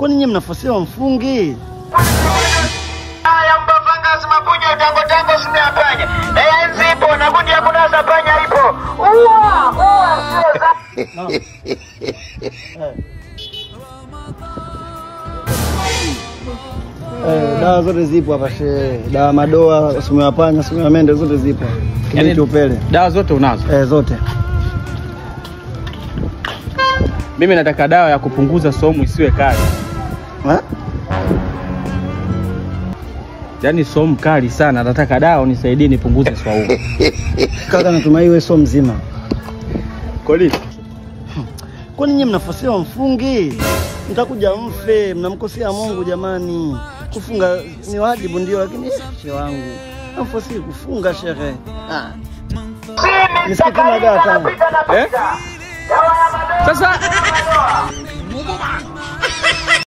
Kwani nyinyi mnafosiwa mfungi? Haya mbavanga simapunye tango simeyapanya. Zipo na kundi ya kunaza panya ipo. Dawa zote zipo hapa shehe. Dawa madoa, sumu ya panya, sumu ya mende zote zipo. Kibiti upele. Dawa zote unazo? Zote. Mimi nataka dawa ya kupunguza somu isiwe kali. Yaani somu kali sana, nataka dawa unisaidie nipunguze swaumu. Kaka natumai wewe sio mzima. Kwani? Kwani nyinyi mnafosiwa mfungi? Mtakuja mfe, mnamkosea Mungu jamani. Kufunga ni wajibu ndio, lakini shehe wangu nafosi kufunga shehe. Nisikie dawa kama. Sasa